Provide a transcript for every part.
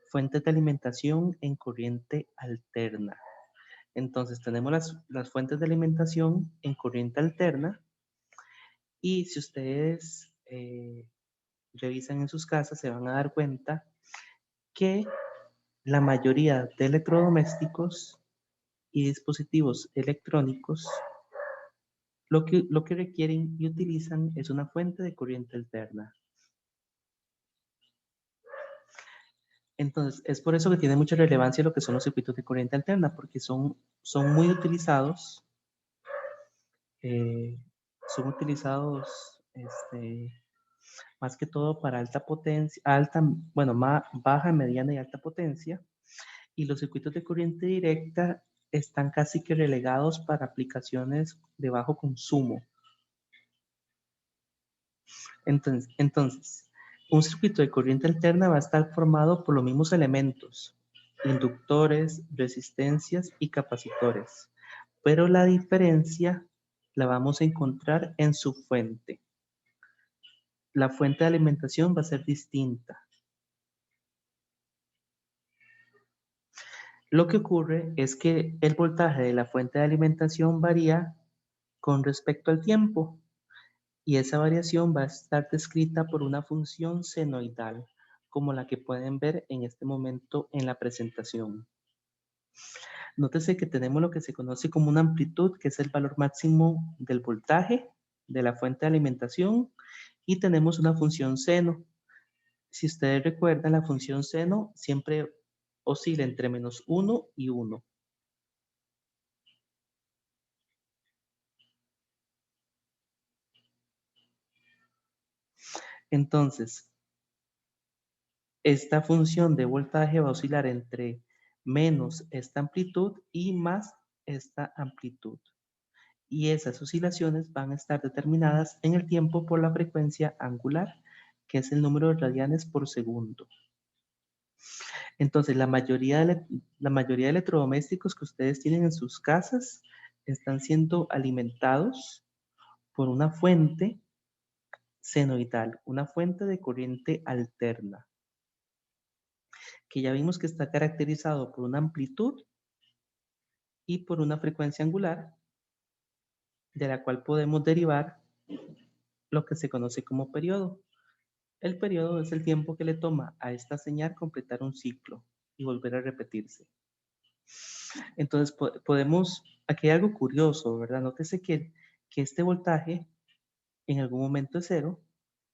Fuentes de alimentación en corriente alterna. Entonces tenemos las fuentes de alimentación en corriente alterna y si ustedes revisan en sus casas se van a dar cuenta que la mayoría de electrodomésticos y dispositivos electrónicos lo que requieren y utilizan es una fuente de corriente alterna. Entonces, es por eso que tiene mucha relevancia lo que son los circuitos de corriente alterna, porque son muy utilizados, eh, más que todo para alta potencia, bueno, baja, mediana y alta potencia, y los circuitos de corriente directa están casi que relegados para aplicaciones de bajo consumo. Entonces, un circuito de corriente alterna va a estar formado por los mismos elementos, inductores, resistencias y capacitores, pero la diferencia la vamos a encontrar en su fuente. La fuente de alimentación va a ser distinta. Lo que ocurre es que el voltaje de la fuente de alimentación varía con respecto al tiempo y esa variación va a estar descrita por una función senoidal, como la que pueden ver en este momento en la presentación. Nótese que tenemos lo que se conoce como una amplitud, que es el valor máximo del voltaje de la fuente de alimentación, y tenemos una función seno. Si ustedes recuerdan, la función seno siempre oscila entre -1 y 1. Entonces, esta función de voltaje va a oscilar entre menos esta amplitud y más esta amplitud. Y esas oscilaciones van a estar determinadas en el tiempo por la frecuencia angular, que es el número de radianes por segundo. Entonces, la mayoría de electrodomésticos que ustedes tienen en sus casas están siendo alimentados por una fuente senoidal, una fuente de corriente alterna, que ya vimos que está caracterizado por una amplitud y por una frecuencia angular, de la cual podemos derivar lo que se conoce como periodo. El periodo es el tiempo que le toma a esta señal completar un ciclo y volver a repetirse. Entonces, aquí hay algo curioso, ¿verdad? Nótese que este voltaje en algún momento es cero,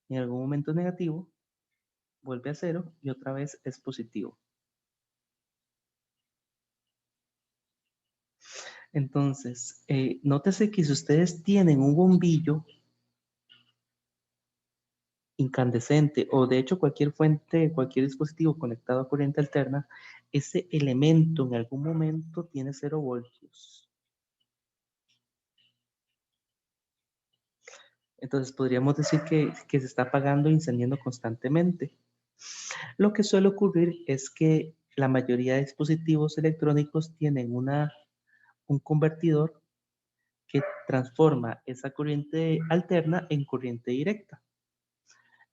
en algún momento es negativo, vuelve a cero y otra vez es positivo. Entonces, nótese que si ustedes tienen un bombillo incandescente o de hecho cualquier fuente, cualquier dispositivo conectado a corriente alterna, ese elemento en algún momento tiene 0 voltios. Entonces podríamos decir que se está apagando e incendiando constantemente. Lo que suele ocurrir es que la mayoría de dispositivos electrónicos tienen un convertidor que transforma esa corriente alterna en corriente directa.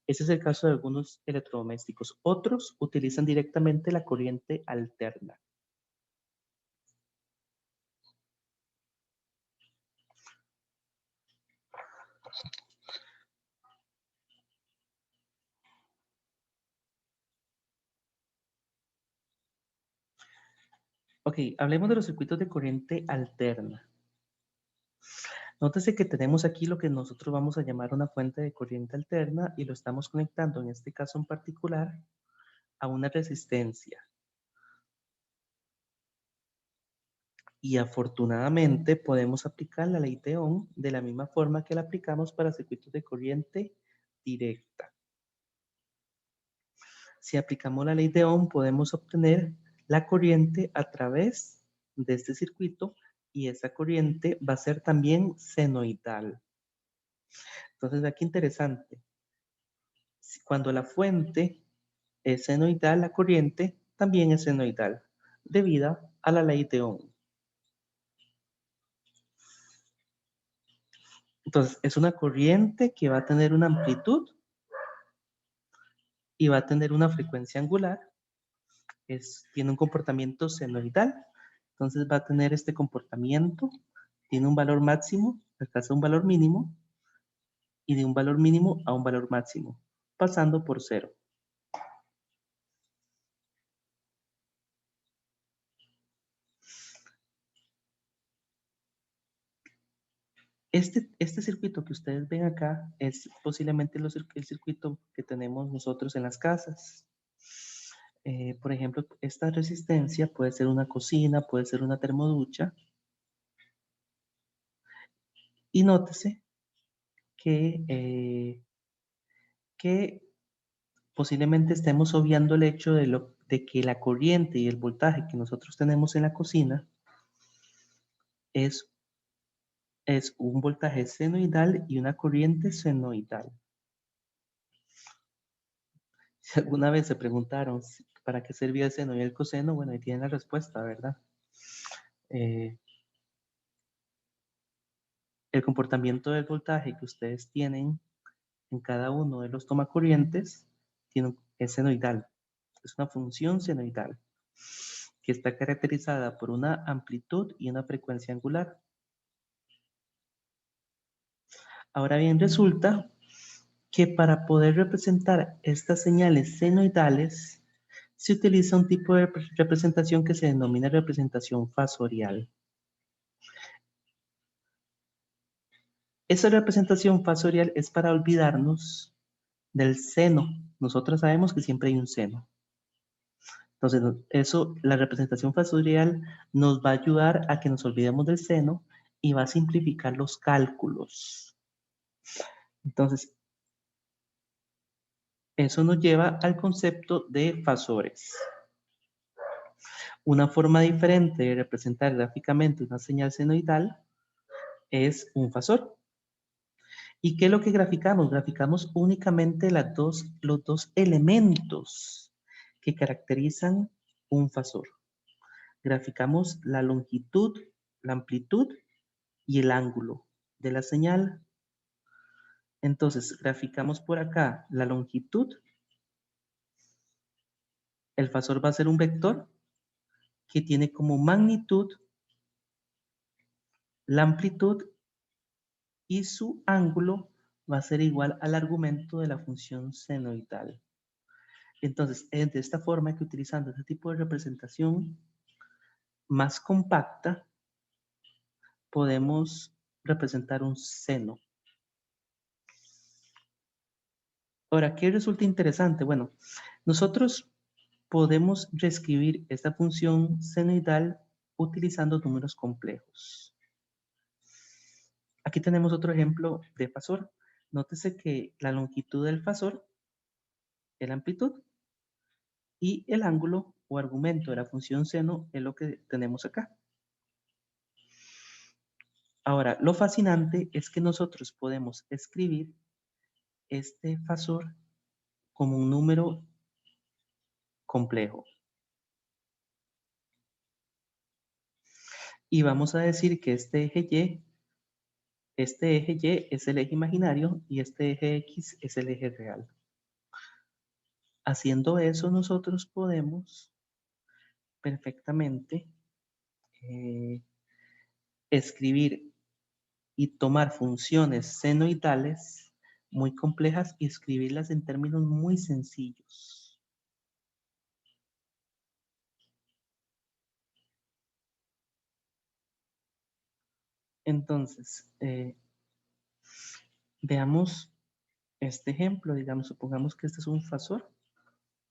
Ese es el caso de algunos electrodomésticos. Otros utilizan directamente la corriente alterna. Ok, hablemos de los circuitos de corriente alterna. Nótese que tenemos aquí lo que nosotros vamos a llamar una fuente de corriente alterna y lo estamos conectando, en este caso en particular, a una resistencia. Y afortunadamente podemos aplicar la ley de Ohm de la misma forma que la aplicamos para circuitos de corriente directa. Si aplicamos la ley de Ohm, podemos obtener la corriente a través de este circuito y esa corriente va a ser también senoidal. Entonces, aquí interesante. Cuando la fuente es senoidal, la corriente también es senoidal, debido a la ley de Ohm. Entonces, es una corriente que va a tener una amplitud y va a tener una frecuencia angular tiene un comportamiento senoidal. Entonces va a tener este comportamiento, tiene un valor máximo, alcanza un valor mínimo, y de un valor mínimo a un valor máximo, pasando por cero. Este circuito que ustedes ven acá es posiblemente el circuito que tenemos nosotros en las casas. Por ejemplo, esta resistencia puede ser una cocina, puede ser una termoducha. Y nótese que posiblemente estemos obviando el hecho de que la corriente y el voltaje que nosotros tenemos en la cocina es un voltaje senoidal y una corriente senoidal. Si alguna vez se preguntaron para qué servía el seno y el coseno, bueno, ahí tienen la respuesta, ¿verdad? El comportamiento del voltaje que ustedes tienen en cada uno de los tomacorrientes es senoidal. Es una función senoidal que está caracterizada por una amplitud y una frecuencia angular. Ahora bien, resulta que para poder representar estas señales senoidales se utiliza un tipo de representación que se denomina representación fasorial. Esa representación fasorial es para olvidarnos del seno. Nosotros sabemos que siempre hay un seno. Entonces, la representación fasorial nos va a ayudar a que nos olvidemos del seno y va a simplificar los cálculos. Entonces, eso nos lleva al concepto de fasores. Una forma diferente de representar gráficamente una señal senoidal es un fasor. ¿Y qué es lo que graficamos? Graficamos únicamente los dos elementos que caracterizan un fasor. Graficamos la longitud, la amplitud y el ángulo de la señal. Entonces, graficamos por acá la longitud. El fasor va a ser un vector que tiene como magnitud la amplitud y su ángulo va a ser igual al argumento de la función senoidal. Entonces, es de esta forma que utilizando este tipo de representación más compacta, podemos representar un seno. Ahora, ¿qué resulta interesante? Bueno, nosotros podemos reescribir esta función senoidal utilizando números complejos. Aquí tenemos otro ejemplo de fasor. Nótese que la longitud del fasor es la amplitud y el ángulo o argumento de la función seno es lo que tenemos acá. Ahora, lo fascinante es que nosotros podemos escribir este fasor como un número complejo. Y vamos a decir que este eje Y es el eje imaginario y este eje X es el eje real. Haciendo eso, nosotros podemos perfectamente escribir y tomar funciones senoidales muy complejas y escribirlas en términos muy sencillos. Entonces, veamos este ejemplo. Digamos, supongamos que este es un fasor.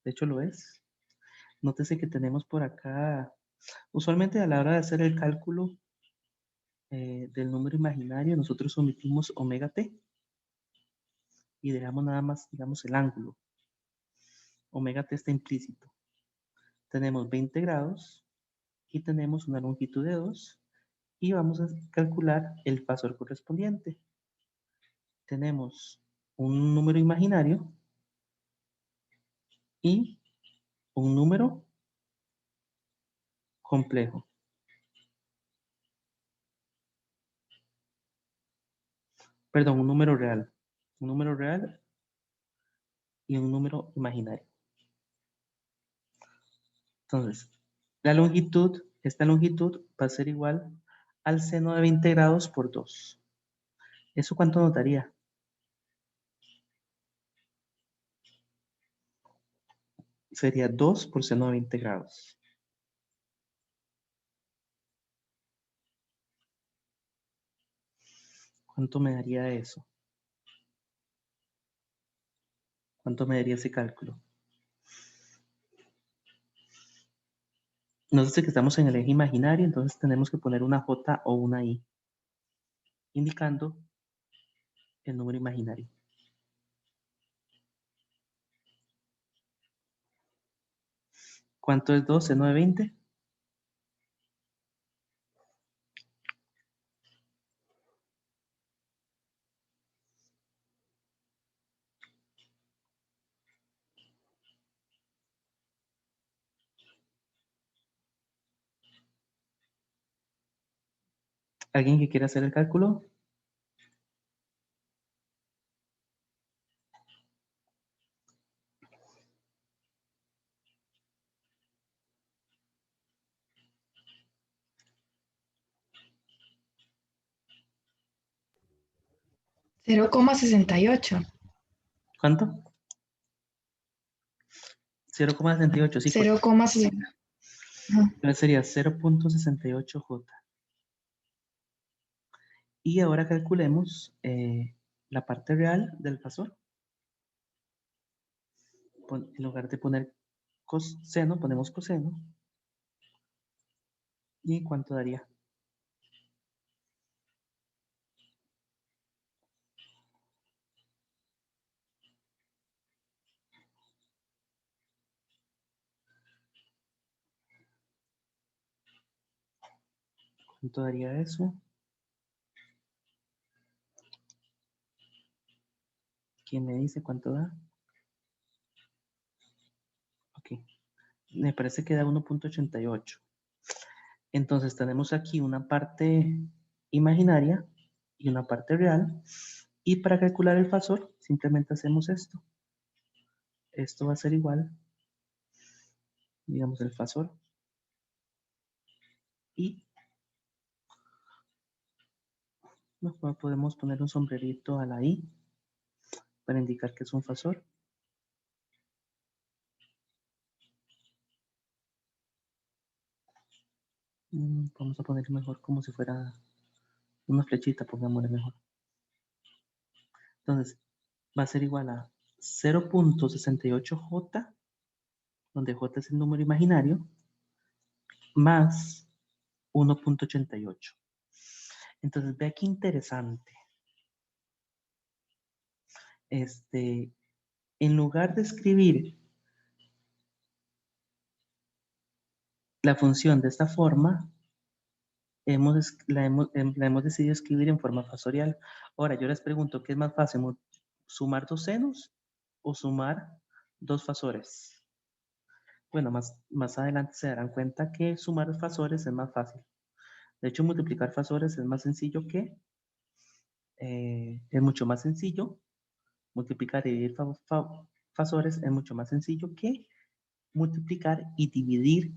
De hecho, lo es. Nótese que tenemos por acá, usualmente a la hora de hacer el cálculo del número imaginario, nosotros omitimos omega t y dejamos nada más, digamos, el ángulo. Omega t está implícito. Tenemos 20 grados y tenemos una longitud de 2 y vamos a calcular el fasor correspondiente. Tenemos un número imaginario y un número complejo. Perdón, un número real. Un número real y un número imaginario. Entonces, esta longitud va a ser igual al seno de 20 grados por 2. ¿Eso cuánto nos daría? Sería 2 por seno de 20 grados. ¿Cuánto me daría eso? ¿Cuánto me daría ese cálculo? Nos dice que estamos en el eje imaginario, entonces tenemos que poner una J o una I, indicando el número imaginario. ¿Cuánto es 2 seno de 20? ¿Alguien que quiera hacer el cálculo? Cero coma 68. ¿Cuánto? 0,68, sí, Cero correcto. coma 60. Entonces sería 0,68 J. Y ahora calculemos la parte real del fasor. En lugar de poner seno, ponemos coseno. ¿Y cuánto daría? ¿Cuánto daría eso? ¿Quién me dice cuánto da? Ok. Me parece que da 1,88. Entonces tenemos aquí una parte imaginaria y una parte real. Y para calcular el fasor, simplemente hacemos esto. Esto va a ser igual, digamos, el fasor. Y podemos poner un sombrerito a la I para indicar que es un fasor. Vamos a poner mejor como si fuera una flechita, pongámosle mejor. Entonces, va a ser igual a 0,68J, donde J es el número imaginario, más 1,88. Entonces, vea qué interesante. En lugar de escribir la función de esta forma, la hemos decidido escribir en forma fasorial. Ahora, yo les pregunto, ¿qué es más fácil? ¿Sumar dos senos o sumar dos fasores? Bueno, más adelante se darán cuenta que sumar fasores es más fácil. De hecho, multiplicar fasores es más sencillo es mucho más sencillo. Multiplicar y dividir fasores es mucho más sencillo que multiplicar y dividir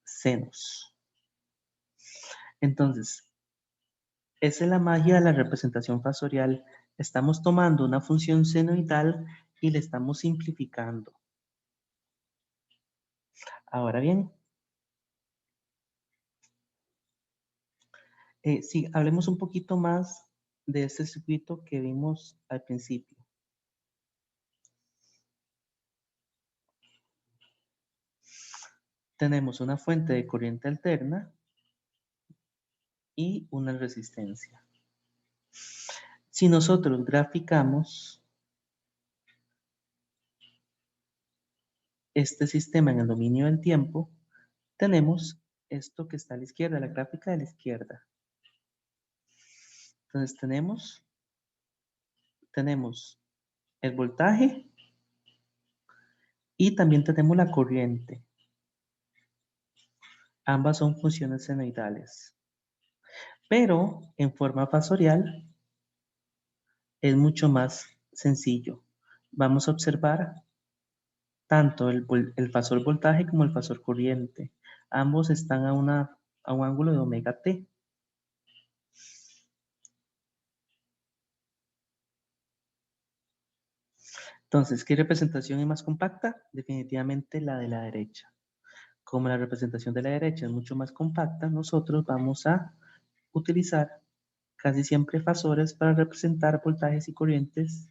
senos. Entonces, esa es la magia de la representación fasorial. Estamos tomando una función senoidal y le estamos simplificando. Ahora bien, sí, hablemos un poquito más de este circuito que vimos al principio. Tenemos una fuente de corriente alterna y una resistencia. Si nosotros graficamos este sistema en el dominio del tiempo, tenemos esto que está a la izquierda, la gráfica de la izquierda. Entonces tenemos el voltaje y también tenemos la corriente. Ambas son funciones senoidales. Pero en forma fasorial es mucho más sencillo. Vamos a observar tanto el fasor voltaje como el fasor corriente. Ambos están a un ángulo de omega t. Entonces, ¿qué representación es más compacta? Definitivamente la de la derecha. Como la representación de la derecha es mucho más compacta, nosotros vamos a utilizar casi siempre fasores para representar voltajes y corrientes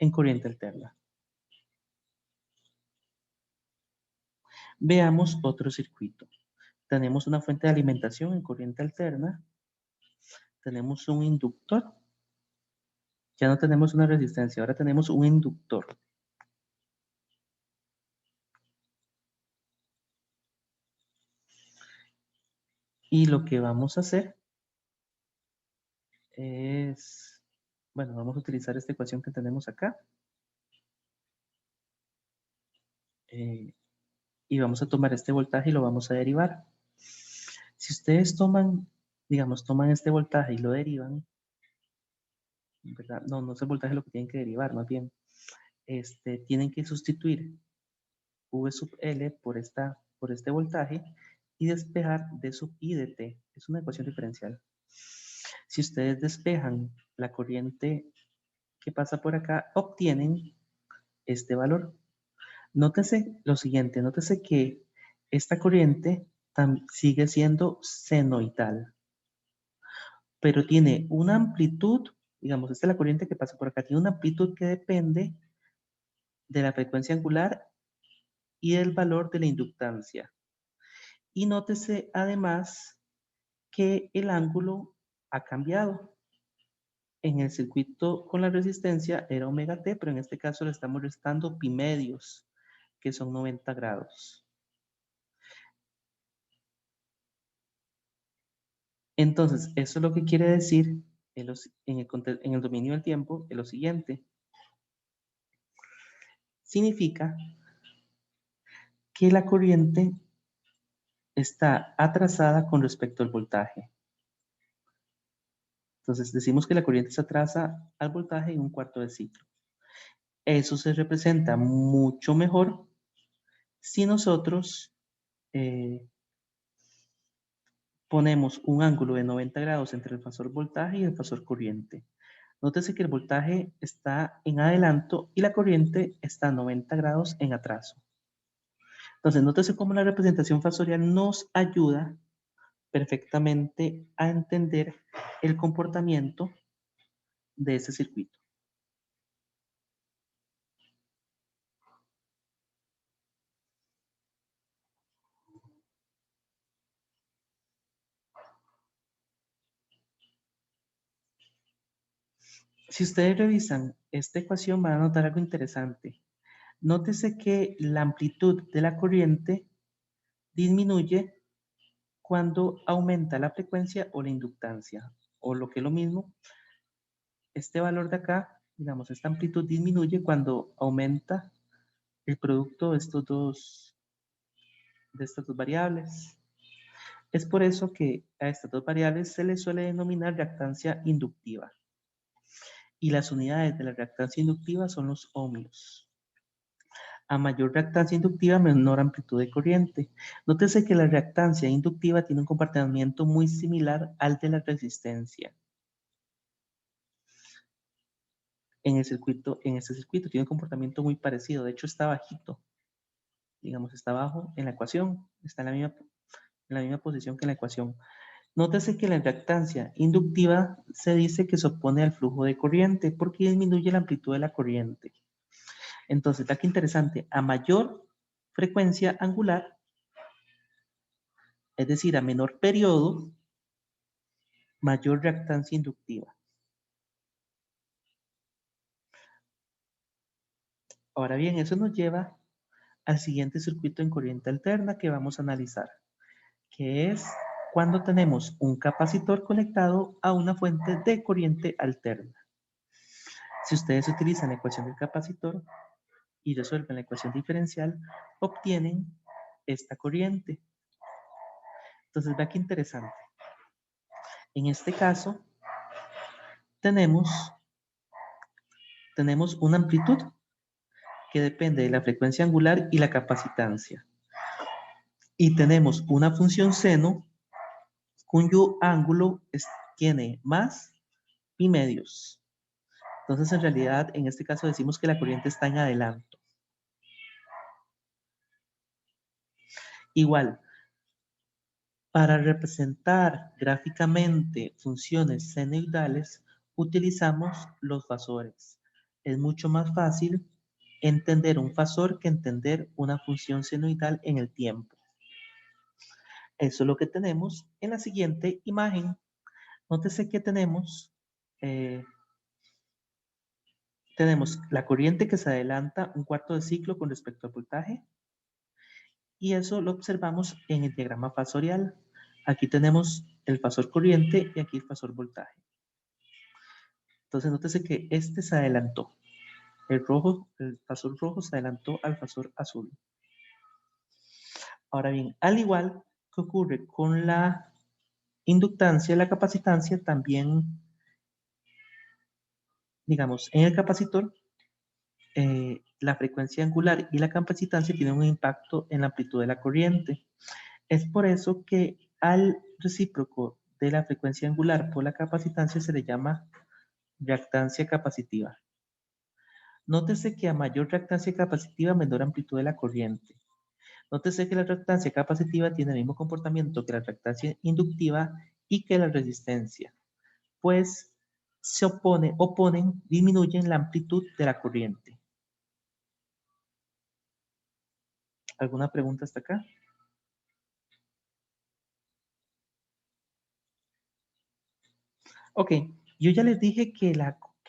en corriente alterna. Veamos otro circuito. Tenemos una fuente de alimentación en corriente alterna. Tenemos un inductor. Ya no tenemos una resistencia, ahora tenemos un inductor. Y lo que vamos a hacer es, bueno, vamos a utilizar esta ecuación que tenemos acá. Y vamos a tomar este voltaje y lo vamos a derivar. Si ustedes toman, digamos, toman este voltaje y lo derivan, ¿verdad? No es el voltaje lo que tienen que derivar, más bien, tienen que sustituir V sub L por este voltaje y despejar D sub I de T. Es una ecuación diferencial. Si ustedes despejan la corriente que pasa por acá, obtienen este valor. Nótese lo siguiente, nótese que esta corriente sigue siendo senoidal, pero tiene una amplitud, digamos, esta es la corriente que pasa por acá, tiene una amplitud que depende de la frecuencia angular y del valor de la inductancia. Y nótese además que el ángulo ha cambiado. En el circuito con la resistencia era omega t, pero en este caso le estamos restando pi medios, que son 90 grados. Entonces, eso lo que quiere decir en el dominio del tiempo es lo siguiente. Significa que la corriente está atrasada con respecto al voltaje. Entonces, decimos que la corriente se atrasa al voltaje en un cuarto de ciclo. Eso se representa mucho mejor si nosotros ponemos un ángulo de 90 grados entre el fasor voltaje y el fasor corriente. Nótese que el voltaje está en adelanto y la corriente está a 90 grados en atraso. Entonces, nótese cómo la representación fasorial nos ayuda perfectamente a entender el comportamiento de ese circuito. Si ustedes revisan esta ecuación van a notar algo interesante. Nótese que la amplitud de la corriente disminuye cuando aumenta la frecuencia o la inductancia. O lo que es lo mismo, este valor de acá, digamos, esta amplitud disminuye cuando aumenta el producto de estas dos variables. Es por eso que a estas dos variables se les suele denominar reactancia inductiva. Y las unidades de la reactancia inductiva son los ohmios. A mayor reactancia inductiva, menor amplitud de corriente. Nótese que la reactancia inductiva tiene un comportamiento muy similar al de la resistencia. En este circuito tiene un comportamiento muy parecido. De hecho, está bajito. Digamos, está abajo en la ecuación. Está en la misma posición que en la ecuación. Nótese que la reactancia inductiva se dice que se opone al flujo de corriente porque disminuye la amplitud de la corriente. Entonces, está que interesante, a mayor frecuencia angular, es decir, a menor periodo, mayor reactancia inductiva. Ahora bien, eso nos lleva al siguiente circuito en corriente alterna que vamos a analizar, que es cuando tenemos un capacitor conectado a una fuente de corriente alterna. Si ustedes utilizan la ecuación del capacitor y resuelven la ecuación diferencial, obtienen esta corriente. Entonces, vea qué interesante. En este caso, tenemos una amplitud que depende de la frecuencia angular y la capacitancia. Y tenemos una función seno cuyo ángulo tiene más y medios. Entonces, en realidad, en este caso decimos que la corriente está en adelanto. Igual, para representar gráficamente funciones senoidales, utilizamos los fasores. Es mucho más fácil entender un fasor que entender una función senoidal en el tiempo. Eso es lo que tenemos en la siguiente imagen. Nótese que tenemos la corriente que se adelanta un cuarto de ciclo con respecto al voltaje, y eso lo observamos en el diagrama fasorial. Aquí tenemos el fasor corriente y aquí el fasor voltaje. Entonces, nótese que este se adelantó. El fasor rojo se adelantó al fasor azul. Ahora bien, al igual que ocurre con la inductancia, la capacitancia también, digamos, en el capacitor, la frecuencia angular y la capacitancia tienen un impacto en la amplitud de la corriente. Es por eso que al recíproco de la frecuencia angular por la capacitancia se le llama reactancia capacitiva. Nótese que a mayor reactancia capacitiva, menor amplitud de la corriente. Nótese que la reactancia capacitiva tiene el mismo comportamiento que la reactancia inductiva y que la resistencia, pues se disminuyen la amplitud de la corriente. ¿Alguna pregunta hasta acá? Ok, yo ya les dije que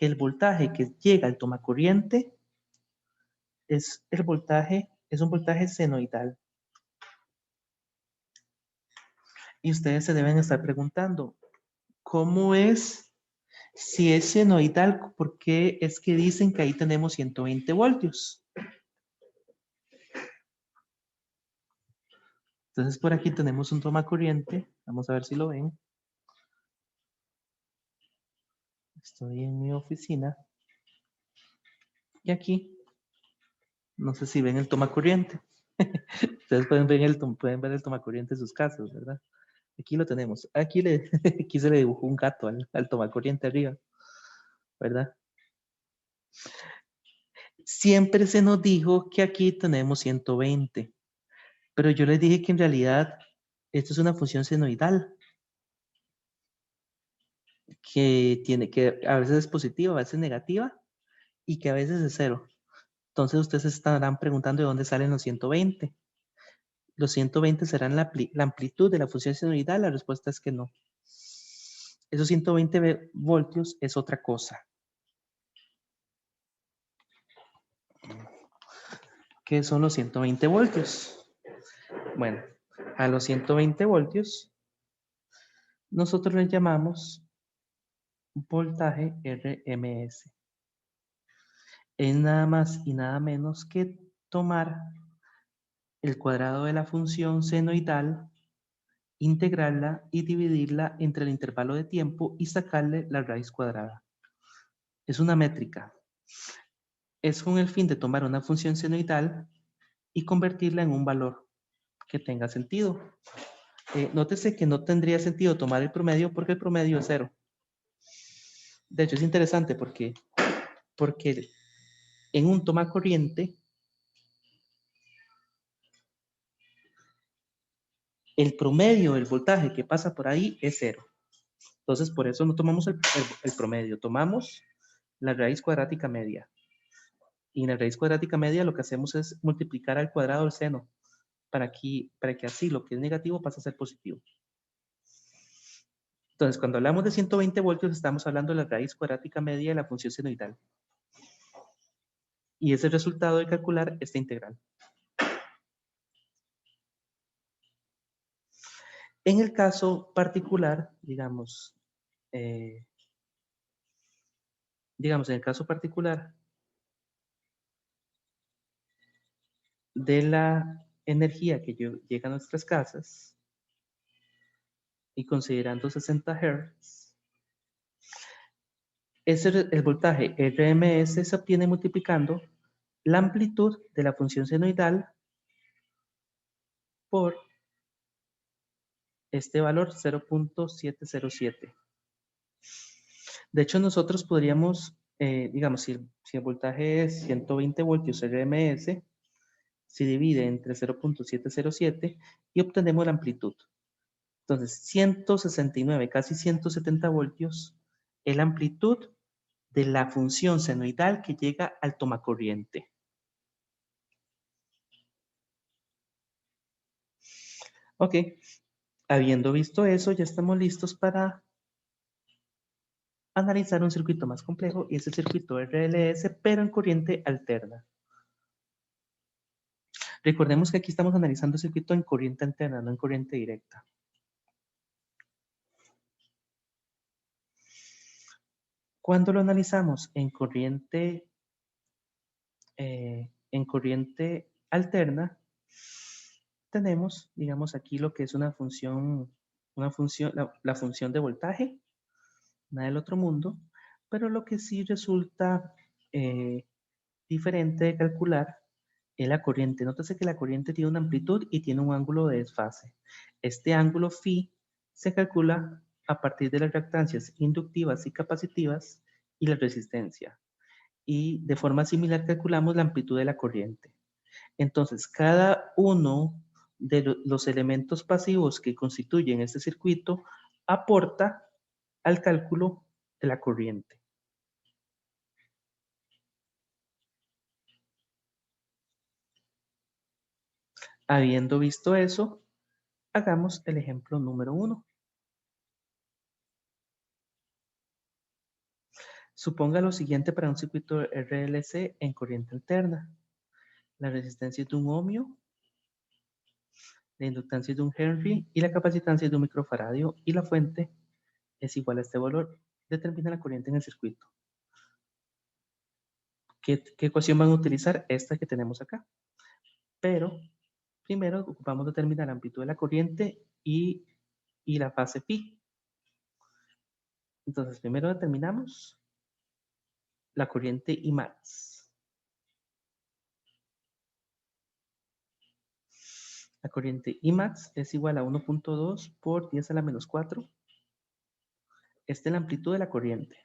el voltaje que llega al tomacorriente es un voltaje senoidal. Y ustedes se deben estar preguntando, ¿cómo es? Si es senoidal, ¿por qué es que dicen que ahí tenemos 120 voltios? Entonces por aquí tenemos un tomacorriente. Vamos a ver si lo ven. Estoy en mi oficina. Y aquí, no sé si ven el tomacorriente. Ustedes pueden ver el tomacorriente en sus casas, ¿verdad? Aquí lo tenemos. Aquí se le dibujó un gato al tomacorriente arriba, ¿verdad? Siempre se nos dijo que aquí tenemos 120, pero yo les dije que en realidad esto es una función senoidal, que a veces es positiva, a veces negativa, y que a veces es cero. Entonces ustedes se estarán preguntando de dónde salen los 120. Los 120 serán la amplitud de la función senoidal. La respuesta es que no. Esos 120 voltios es otra cosa. ¿Qué son los 120 voltios? Bueno, a los 120 voltios nosotros les llamamos voltaje RMS. Es nada más y nada menos que tomar el cuadrado de la función senoidal, integrarla y dividirla entre el intervalo de tiempo y sacarle la raíz cuadrada. Es una métrica. Es con el fin de tomar una función senoidal y convertirla en un valor que tenga sentido. Nótese que no tendría sentido tomar el promedio porque el promedio es cero. De hecho, es interesante porque en un tomacorriente el promedio del voltaje que pasa por ahí es cero. Entonces, por eso no tomamos el promedio, tomamos la raíz cuadrática media. Y en la raíz cuadrática media lo que hacemos es multiplicar al cuadrado el seno para que así lo que es negativo pase a ser positivo. Entonces, cuando hablamos de 120 voltios, estamos hablando de la raíz cuadrática media de la función senoidal. Y es el resultado de calcular esta integral. En el caso particular, digamos, en el caso particular de la energía que llega a nuestras casas, y considerando 60 Hz, el voltaje RMS se obtiene multiplicando la amplitud de la función senoidal por este valor 0.707. De hecho, nosotros podríamos, digamos, si el voltaje es 120 voltios RMS, se divide entre 0.707 y obtenemos la amplitud. Entonces, 169, casi 170 voltios es la amplitud de la función senoidal que llega al tomacorriente. Ok, habiendo visto eso, ya estamos listos para analizar un circuito más complejo y es el circuito RLS, pero en corriente alterna. Recordemos que aquí estamos analizando el circuito en corriente alterna, no en corriente directa. Cuando lo analizamos en corriente alterna, tenemos, digamos, aquí lo que es la función de voltaje, nada del otro mundo, pero lo que sí resulta diferente de calcular es la corriente. Nótese que la corriente tiene una amplitud y tiene un ángulo de desfase. Este ángulo phi se calcula a partir de las reactancias inductivas y capacitivas y la resistencia. Y de forma similar calculamos la amplitud de la corriente. Entonces, cada uno de los elementos pasivos que constituyen este circuito aporta al cálculo de la corriente. Habiendo visto eso, hagamos el ejemplo número 1. Suponga lo siguiente para un circuito RLC en corriente alterna. La resistencia es de un ohmio, la inductancia es de un Henry y la capacitancia es de un microfaradio y la fuente es igual a este valor. Determina la corriente en el circuito. ¿Qué ecuación van a utilizar? Esta que tenemos acá. Pero primero ocupamos determinar la amplitud de la corriente y la fase pi. Entonces primero determinamos la corriente Imax. La corriente Imax es igual a 1.2 por 10 a la menos 4. Esta es la amplitud de la corriente.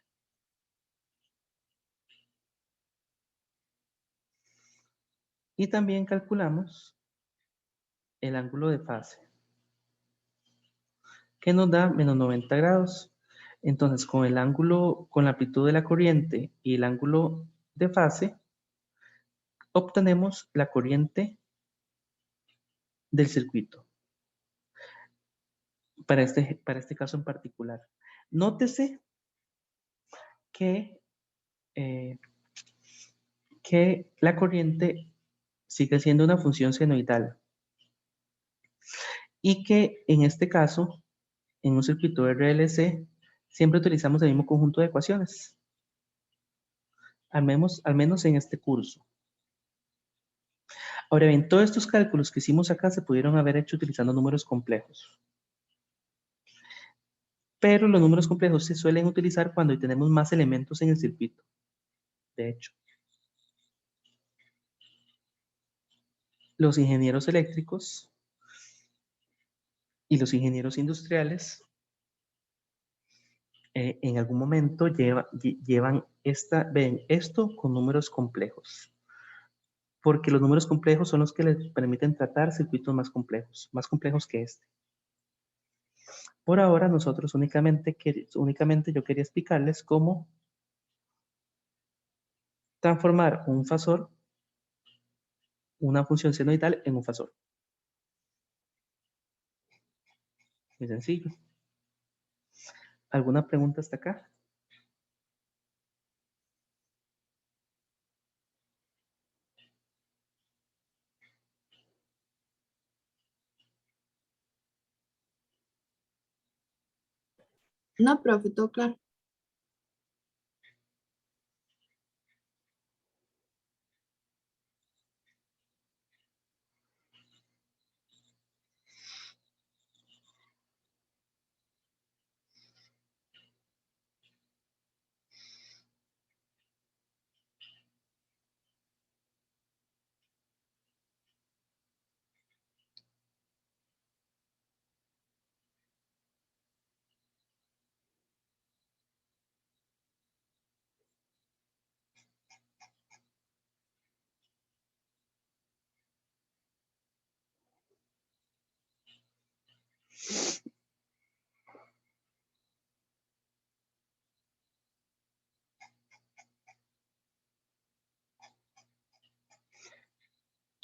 Y también calculamos el ángulo de fase, que nos da menos 90 grados. Entonces, con el ángulo, con la amplitud de la corriente y el ángulo de fase, obtenemos la corriente del circuito. Para este caso en particular. Nótese que la corriente sigue siendo una función senoidal y que en este caso, en un circuito RLC, siempre utilizamos el mismo conjunto de ecuaciones, al menos en este curso. Ahora bien, todos estos cálculos que hicimos acá se pudieron haber hecho utilizando números complejos. Pero los números complejos se suelen utilizar cuando tenemos más elementos en el circuito, de hecho. Los ingenieros eléctricos y los ingenieros industriales en algún momento ven esto con números complejos, porque los números complejos son los que les permiten tratar circuitos más complejos que este. Por ahora nosotros únicamente yo quería explicarles cómo transformar un fasor, una función senoidal en un fasor. Muy sencillo. ¿Alguna pregunta hasta acá? No, profe, todo claro.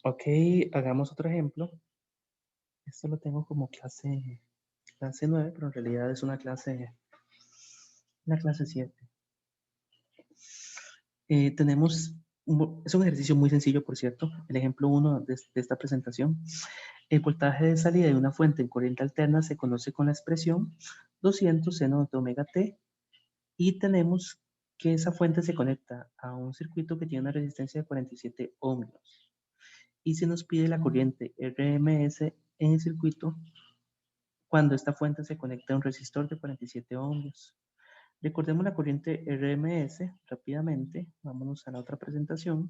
Ok, hagamos otro ejemplo. Esto lo tengo como clase 9, pero en realidad es una clase 7. Es un ejercicio muy sencillo, por cierto. El ejemplo 1 de esta presentación. El voltaje de salida de una fuente en corriente alterna se conoce con la expresión 200 seno de omega t, y tenemos que esa fuente se conecta a un circuito que tiene una resistencia de 47 ohmios. Y se nos pide la corriente RMS en el circuito cuando esta fuente se conecta a un resistor de 47 ohmios. Recordemos la corriente RMS rápidamente. Vámonos a la otra presentación.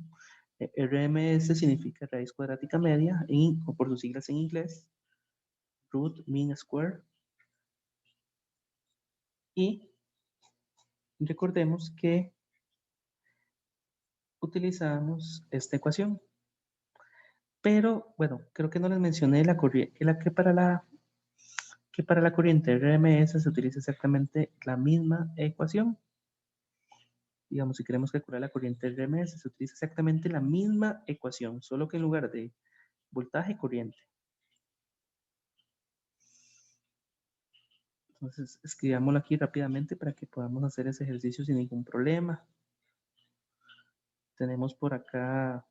RMS significa raíz cuadrática media, o por sus siglas en inglés, root mean square. Y recordemos que utilizamos esta ecuación. Pero, bueno, creo que no les mencioné que para la corriente RMS se utiliza exactamente la misma ecuación. Digamos, si queremos calcular la corriente RMS, se utiliza exactamente la misma ecuación, solo que en lugar de voltaje, corriente. Entonces, escribámoslo aquí rápidamente para que podamos hacer ese ejercicio sin ningún problema. Tenemos por acá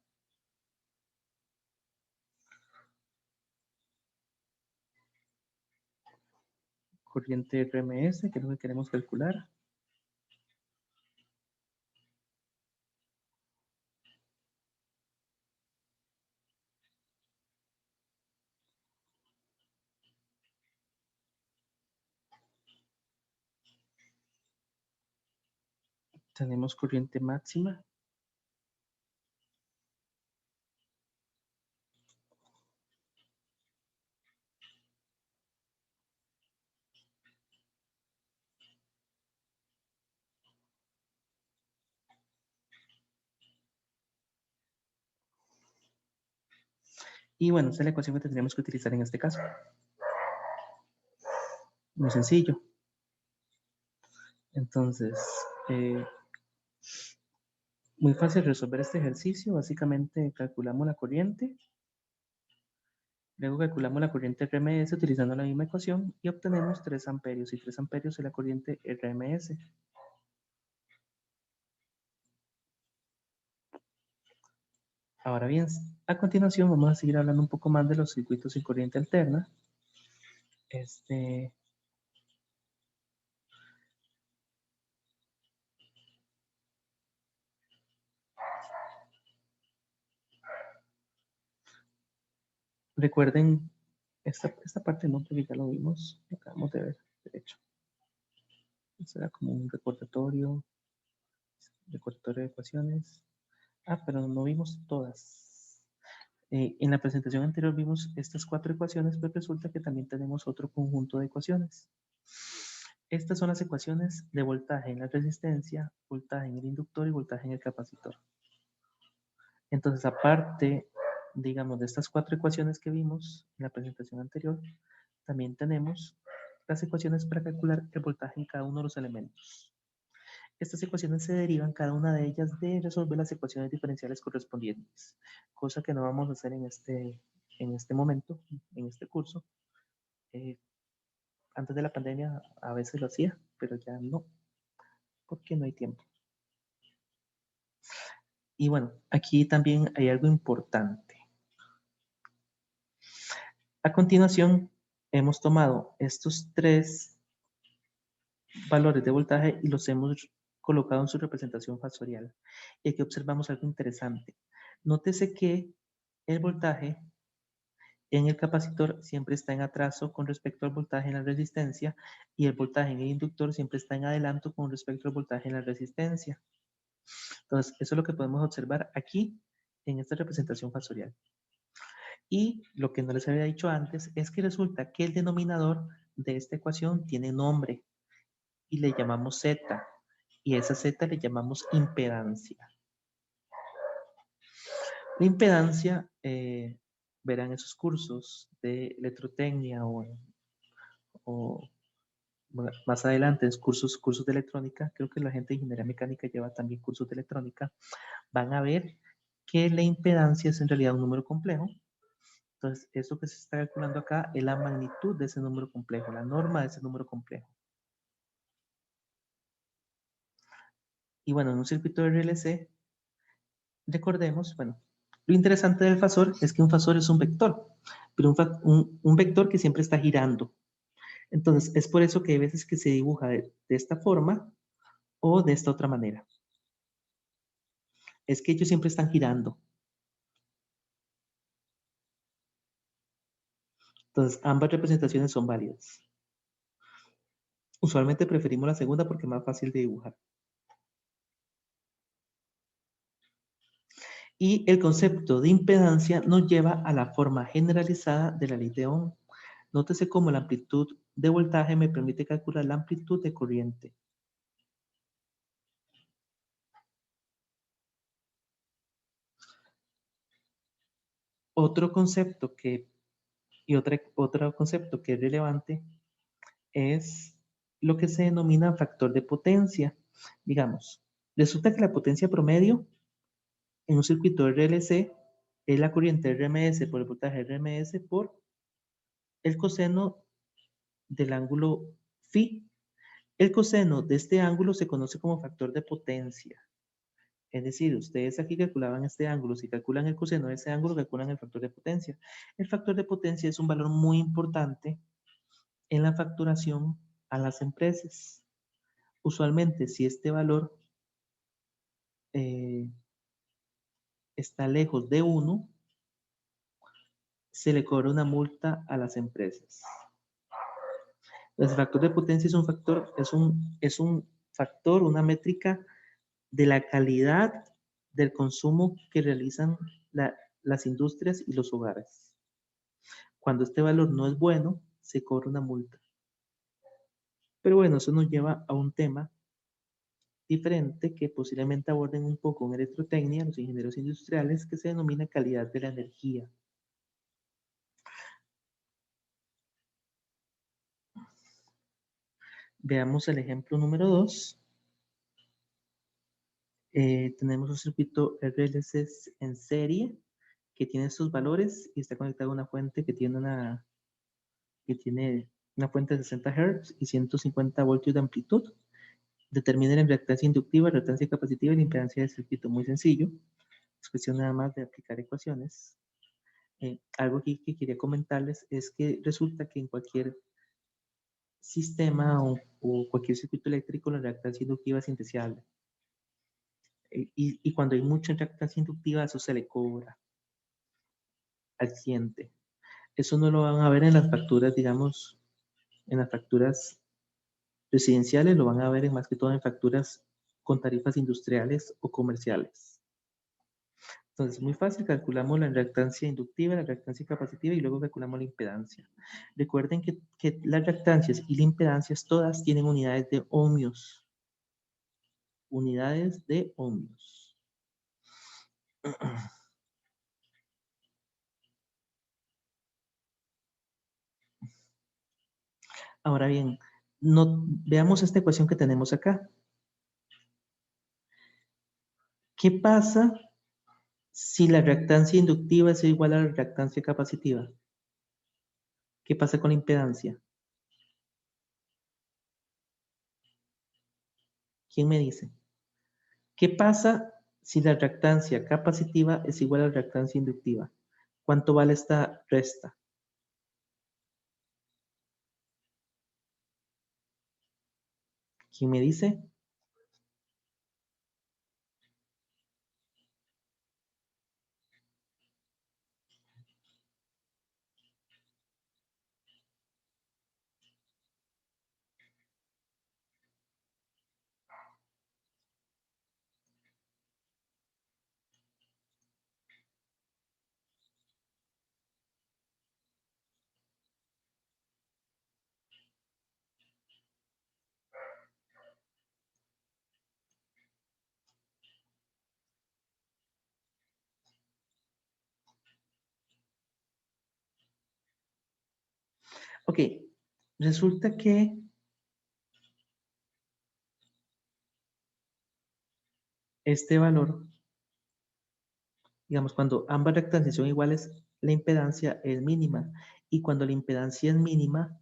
corriente RMS, que es lo que queremos calcular. Tenemos corriente máxima. Y bueno, esa es la ecuación que tendríamos que utilizar en este caso. Muy sencillo. Entonces, muy fácil resolver este ejercicio. Básicamente calculamos la corriente. Luego calculamos la corriente RMS utilizando la misma ecuación y obtenemos 3 amperios. Y 3 amperios es la corriente RMS. Ahora bien, a continuación vamos a seguir hablando un poco más de los circuitos sin corriente alterna. Recuerden, esta parte no, porque ya lo vimos, lo acabamos de ver, de hecho. Será como un recordatorio de ecuaciones. Pero no vimos todas. En la presentación anterior vimos estas 4 ecuaciones, pero resulta que también tenemos otro conjunto de ecuaciones. Estas son las ecuaciones de voltaje en la resistencia, voltaje en el inductor y voltaje en el capacitor. Entonces, aparte, digamos, de estas 4 ecuaciones que vimos en la presentación anterior, también tenemos las ecuaciones para calcular el voltaje en cada uno de los elementos. Estas ecuaciones se derivan cada una de ellas de resolver las ecuaciones diferenciales correspondientes, cosa que no vamos a hacer en este momento, en este curso. Antes de la pandemia a veces lo hacía, pero ya no, porque no hay tiempo. Y bueno, aquí también hay algo importante. A continuación, hemos tomado estos 3 valores de voltaje y los hemos colocado en su representación fasorial. Y aquí observamos algo interesante. Nótese que el voltaje en el capacitor siempre está en atraso con respecto al voltaje en la resistencia, y el voltaje en el inductor siempre está en adelanto con respecto al voltaje en la resistencia. Entonces, eso es lo que podemos observar aquí en esta representación fasorial. Y lo que no les había dicho antes es que resulta que el denominador de esta ecuación tiene nombre y le llamamos Z, y esa Z le llamamos impedancia. La impedancia, verán esos cursos de electrotecnia o más adelante en cursos de electrónica, creo que la gente de ingeniería mecánica lleva también cursos de electrónica, van a ver que la impedancia es en realidad un número complejo. Entonces, eso que se está calculando acá es la magnitud de ese número complejo, la norma de ese número complejo. Y bueno, en un circuito de RLC, recordemos, bueno, lo interesante del fasor es que un fasor es un vector, pero un vector que siempre está girando. Entonces, es por eso que hay veces que se dibuja de esta forma o de esta otra manera. Es que ellos siempre están girando. Entonces, ambas representaciones son válidas. Usualmente preferimos la segunda porque es más fácil de dibujar. Y el concepto de impedancia nos lleva a la forma generalizada de la ley de Ohm. Nótese cómo la amplitud de voltaje me permite calcular la amplitud de corriente. Otro concepto otro concepto que es relevante es lo que se denomina factor de potencia. Digamos, resulta que la potencia promedio en un circuito RLC es la corriente RMS por el voltaje RMS por el coseno del ángulo phi. El coseno de este ángulo se conoce como factor de potencia. Es decir, ustedes aquí calculaban este ángulo. Si calculan el coseno de ese ángulo, calculan el factor de potencia. El factor de potencia es un valor muy importante en la facturación a las empresas. Usualmente, si este valor está lejos de 1, se le cobra una multa a las empresas. El factor de potencia es un factor, una métrica de la calidad del consumo que realizan las industrias y los hogares. Cuando este valor no es bueno, se cobra una multa. Pero bueno, eso nos lleva a un tema diferente que posiblemente aborden un poco en electrotecnia, los ingenieros industriales, que se denomina calidad de la energía. Veamos el ejemplo número 2. Tenemos un circuito RLC en serie que tiene estos valores y está conectado a una fuente que tiene una fuente de 60 Hz y 150 voltios de amplitud. Determine la reactancia inductiva, reactancia capacitiva y la impedancia del circuito. Muy sencillo. Es cuestión nada más de aplicar ecuaciones. Algo aquí que quería comentarles es que resulta que en cualquier sistema o cualquier circuito eléctrico la reactancia inductiva es indeseable. Y cuando hay mucha reactancia inductiva, eso se le cobra al cliente. Eso no lo van a ver en las facturas, digamos, en las facturas residenciales, lo van a ver más que todo en facturas con tarifas industriales o comerciales. Entonces, muy fácil, calculamos la reactancia inductiva, la reactancia capacitiva y luego calculamos la impedancia. Recuerden que las reactancias y las impedancias todas tienen unidades de ohmios. Unidades de ohmios. Ahora bien, veamos esta ecuación que tenemos acá. ¿Qué pasa si la reactancia inductiva es igual a la reactancia capacitiva? ¿Qué pasa con la impedancia? ¿Quién me dice? ¿Qué pasa si la reactancia capacitiva es igual a la reactancia inductiva? ¿Cuánto vale esta resta? ¿Quién me dice? Ok, resulta que este valor Digamos, cuando ambas reactancias son iguales, la impedancia es mínima. Y cuando la impedancia es mínima,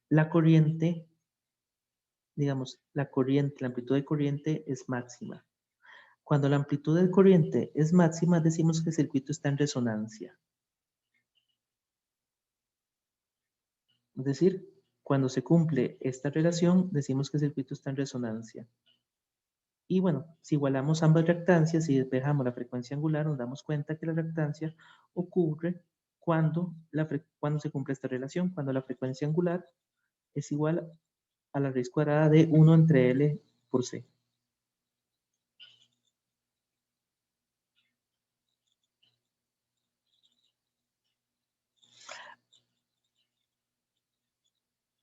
la corriente, digamos, la amplitud de corriente es máxima. Cuando la amplitud de corriente es máxima, decimos que el circuito está en resonancia. Es decir, cuando se cumple esta relación, decimos que el circuito está en resonancia. Y bueno, si igualamos ambas reactancias y despejamos la frecuencia angular, nos damos cuenta que la reactancia ocurre cuando se cumple esta relación, cuando la frecuencia angular es igual a la raíz cuadrada de 1 entre L por C.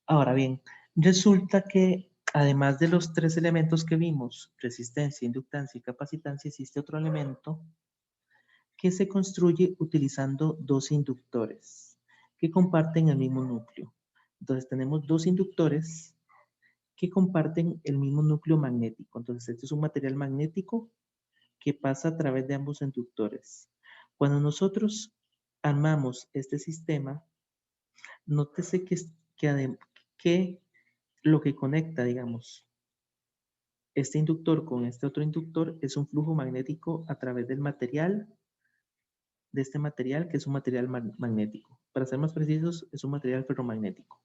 Ahora bien, resulta que además de los tres elementos que vimos, resistencia, inductancia y capacitancia, existe otro elemento que se construye utilizando dos inductores que comparten el mismo núcleo. Entonces tenemos dos inductores que comparten el mismo núcleo magnético. Entonces este es un material magnético que pasa a través de ambos inductores. Cuando nosotros armamos este sistema, nótese que lo que conecta, digamos, este inductor con este otro inductor es un flujo magnético a través del material, de este material que es un material magnético. Para ser más precisos, es un material ferromagnético.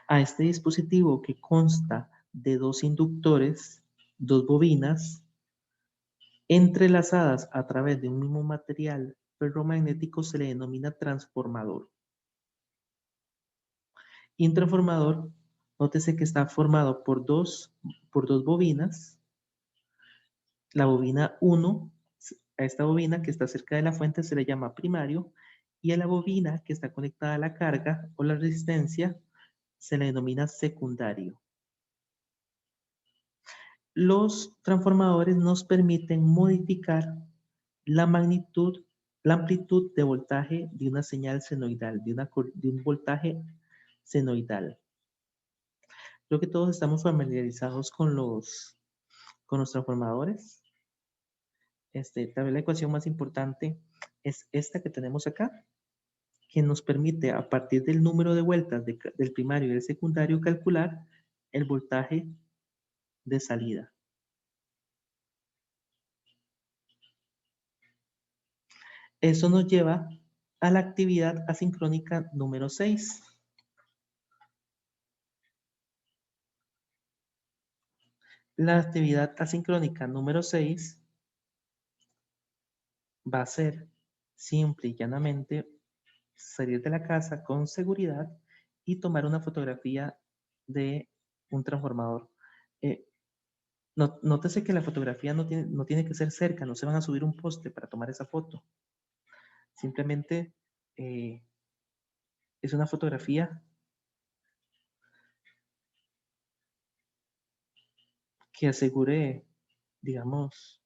A este dispositivo que consta de dos inductores, dos bobinas, entrelazadas a través de un mismo material ferromagnético se le denomina transformador. Y un transformador, nótese que está formado por dos bobinas. La bobina 1, a esta bobina que está cerca de la fuente se le llama primario, y a la bobina que está conectada a la carga o la resistencia se le denomina secundario. Los transformadores nos permiten modificar la magnitud, la amplitud de voltaje de una señal senoidal, de un voltaje senoidal. Creo que todos estamos familiarizados con los transformadores. Tal vez la ecuación más importante es esta que tenemos acá, que nos permite a partir del número de vueltas del primario y del secundario calcular el voltaje de salida. Eso nos lleva a la actividad asincrónica número 6. La actividad asincrónica número 6 va a ser simple y llanamente salir de la casa con seguridad y tomar una fotografía de un transformador. Nótese que la fotografía no tiene que ser cerca, no se van a subir un poste para tomar esa foto. Simplemente es una fotografía que asegure, digamos,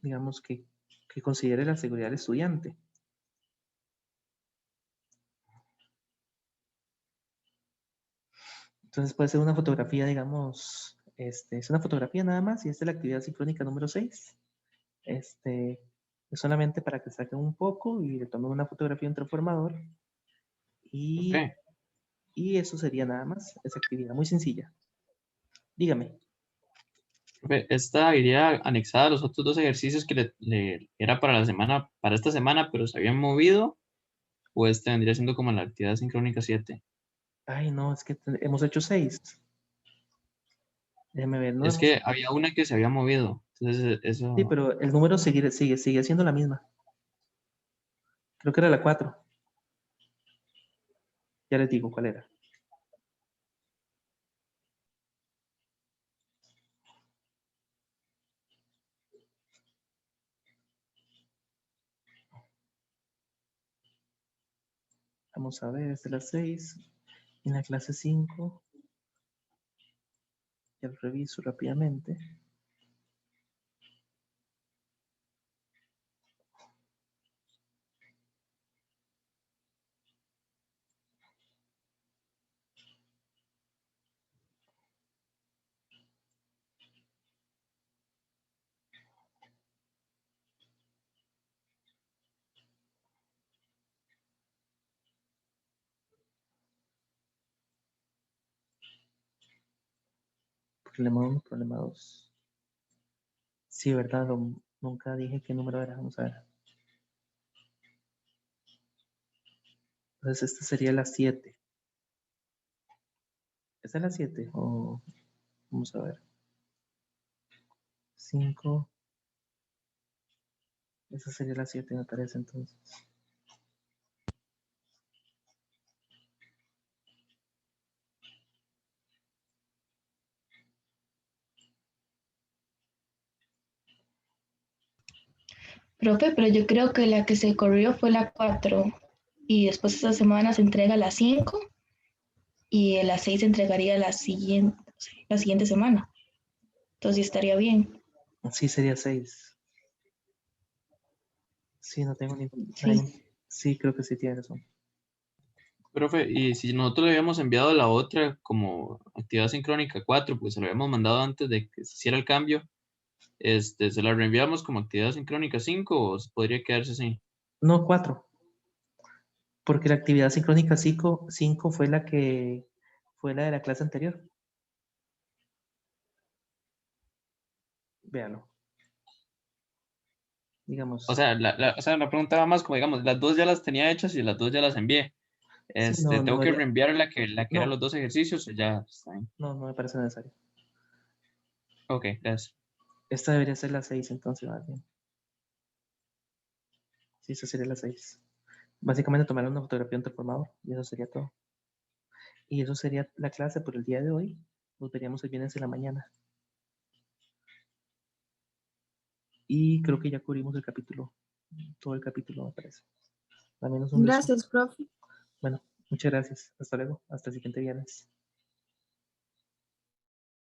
digamos que considere la seguridad del estudiante. Entonces puede ser una fotografía, digamos, es una fotografía nada más y esta es la actividad sincrónica número 6. Es solamente para que saquen un poco y le tomen una fotografía a un transformador y, Ok. y eso sería nada más, esa actividad muy sencilla. Dígame. Profe, esta iría anexada a los otros dos ejercicios que era para para esta semana, pero se habían movido, o este vendría siendo como la actividad sincrónica 7. Ay, no, es que hemos hecho 6. Déjeme ver, no Es hemos... que había una que se había movido. Entonces, Sí, eso. pero el número sigue siendo la misma. Creo que era la 4. Ya les digo cuál era. Vamos a ver, esta es la 6. En la clase 5, ya lo reviso rápidamente. Problema 1, problema 2. Sí, ¿verdad? Nunca dije qué número era. Vamos a ver. Entonces, esta sería la 7. ¿Esta es la 7? O vamos a ver. 5. Esa sería la 7, me parece entonces. Profe, pero yo creo que la que se corrió fue la 4 y después esta semana se entrega la 5 y la 6 se entregaría la siguiente semana. Entonces estaría bien. Sí, sería 6. Sí, no tengo ningún... Sí. Sí, creo que sí tiene razón. Profe, y si nosotros le habíamos enviado la otra como actividad sincrónica 4, pues se lo habíamos mandado antes de que se hiciera el cambio, ¿se la reenviamos como actividad sincrónica 5 o podría quedarse así? No, 4. Porque la actividad sincrónica 5 fue la que fue la de la clase anterior. Véalo. Digamos. O sea, la pregunta va más como, digamos, las dos ya las tenía hechas y las dos ya las envié. Sí, no, ¿Tengo que debería- reenviar la que era no, los dos ejercicios o ya está bien? no me parece necesario. Ok, gracias. Esta debería ser la 6, entonces, más bien. Sí, esa sería la 6. Básicamente tomar una fotografía ante el formador y eso sería todo. Y eso sería la clase por el día de hoy. Nos veríamos el viernes en la mañana. Y creo que ya cubrimos el capítulo. Todo el capítulo, me parece. Al menos un resumen. Gracias, profe. Bueno, muchas gracias. Hasta luego. Hasta el siguiente viernes.